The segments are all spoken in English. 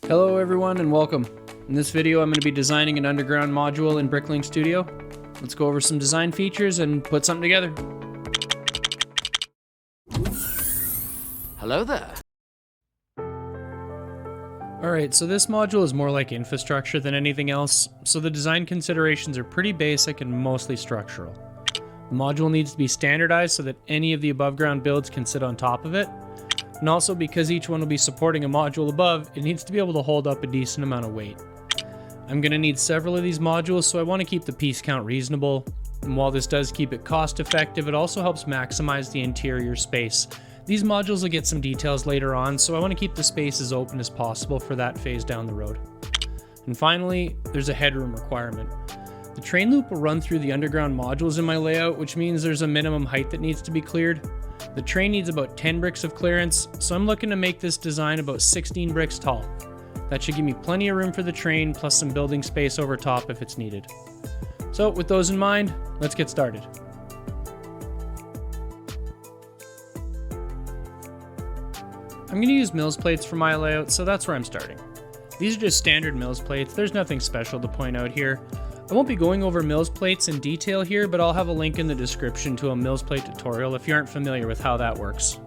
Hello everyone and welcome. In this video I'm going to be designing an underground module in Bricklink Studio. Let's go over some design features and put something together. Hello there. Alright, so this module is more like infrastructure than anything else, so the design considerations are pretty basic and mostly structural. The module needs to be standardized so that any of the above ground builds can sit on top of it. And also because each one will be supporting a module above, it needs to be able to hold up a decent amount of weight. I'm going to need several of these modules, so I want to keep the piece count reasonable. And while this does keep it cost effective, it also helps maximize the interior space. These modules will get some details later on, so I want to keep the space as open as possible for that phase down the road. And finally, there's a headroom requirement. The train loop will run through the underground modules in my layout, which means there's a minimum height that needs to be cleared. The train needs about 10 bricks of clearance, so I'm looking to make this design about 16 bricks tall. That should give me plenty of room for the train, plus some building space over top if it's needed. So with those in mind, let's get started. I'm going to use mills plates for my layout, so that's where I'm starting. These are just standard mills plates, there's nothing special to point out here. I won't be going over mills plates in detail here, but I'll have a link in the description to a mills plate tutorial if you aren't familiar with how that works.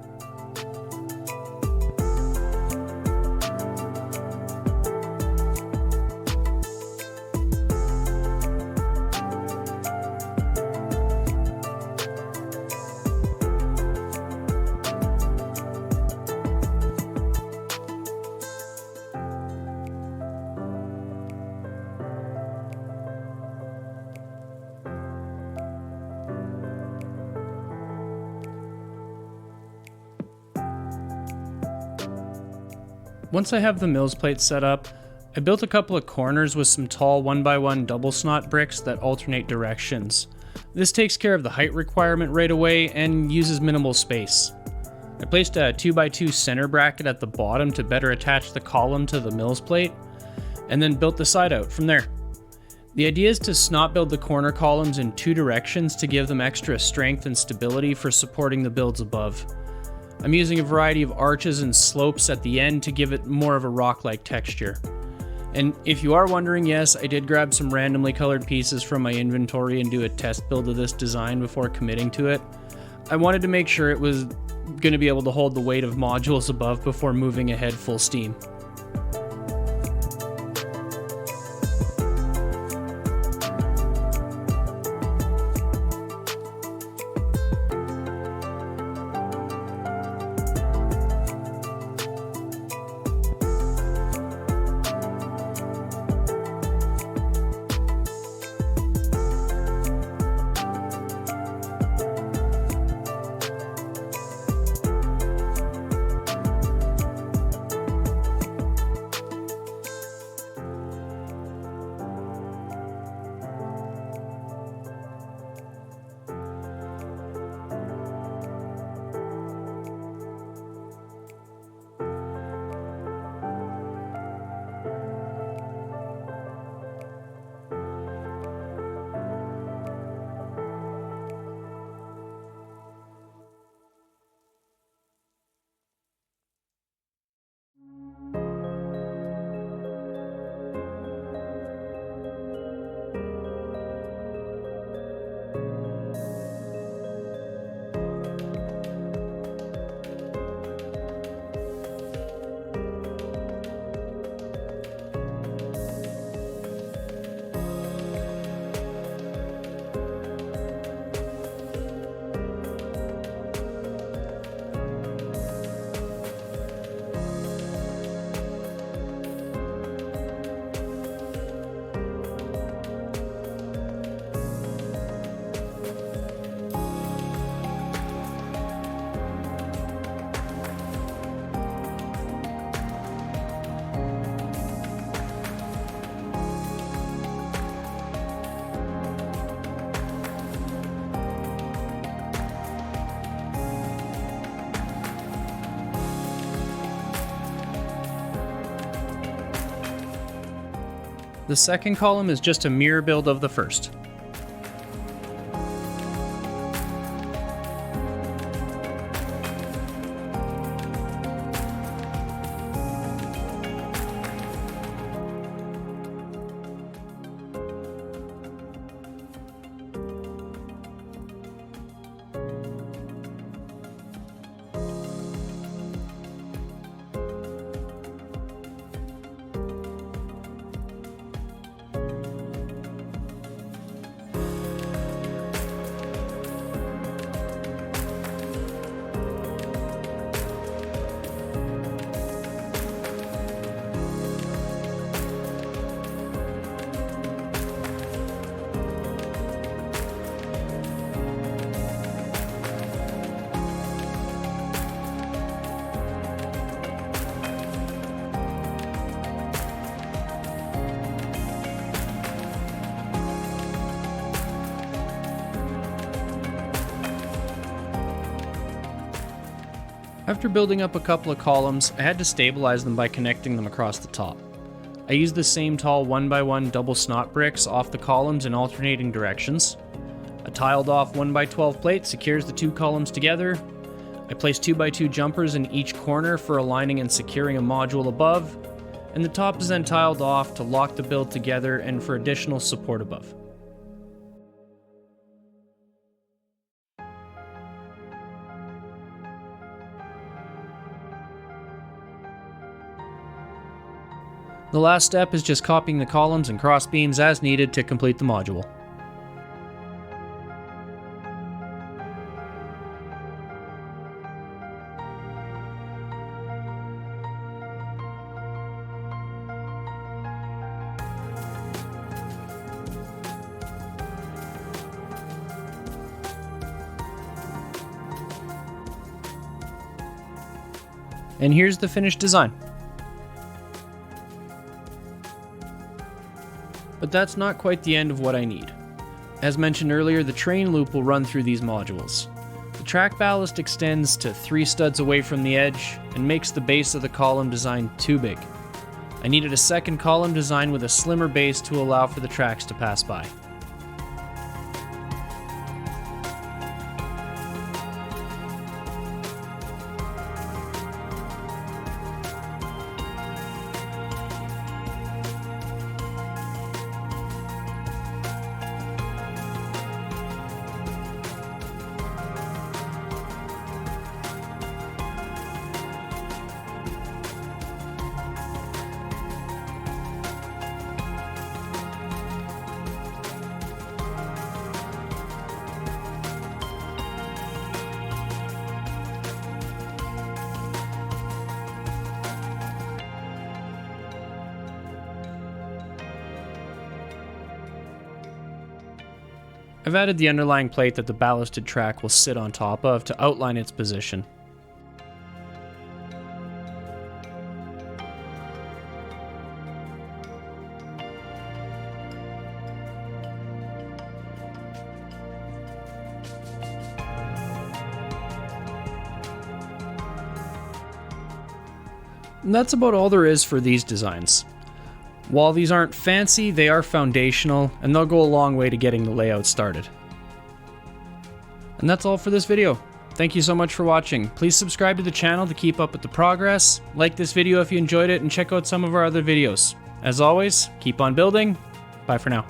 Once I have the mills plate set up, I built a couple of corners with some tall 1x1 double SNOT bricks that alternate directions. This takes care of the height requirement right away and uses minimal space. I placed a 2x2 center bracket at the bottom to better attach the column to the mills plate, and then built the side out from there. The idea is to SNOT build the corner columns in two directions to give them extra strength and stability for supporting the builds above. I'm using a variety of arches and slopes at the end to give it more of a rock-like texture. And if you are wondering, yes, I did grab some randomly colored pieces from my inventory and do a test build of this design before committing to it. I wanted to make sure it was going to be able to hold the weight of modules above before moving ahead full steam. The second column is just a mirror build of the first. After building up a couple of columns, I had to stabilize them by connecting them across the top. I used the same tall 1x1 double SNOT bricks off the columns in alternating directions. A tiled off 1x12 plate secures the two columns together. I placed 2x2 jumpers in each corner for aligning and securing a module above, and the top is then tiled off to lock the build together and for additional support above. The last step is just copying the columns and cross beams as needed to complete the module. And here's the finished design. But that's not quite the end of what I need. As mentioned earlier, the train loop will run through these modules. The track ballast extends to 3 studs away from the edge and makes the base of the column design too big. I needed a second column design with a slimmer base to allow for the tracks to pass by. I've added the underlying plate that the ballasted track will sit on top of to outline its position. And that's about all there is for these designs. While these aren't fancy, they are foundational, and they'll go a long way to getting the layout started. And that's all for this video. Thank you so much for watching. Please subscribe to the channel to keep up with the progress, like this video if you enjoyed it, and check out some of our other videos. As always, keep on building. Bye for now.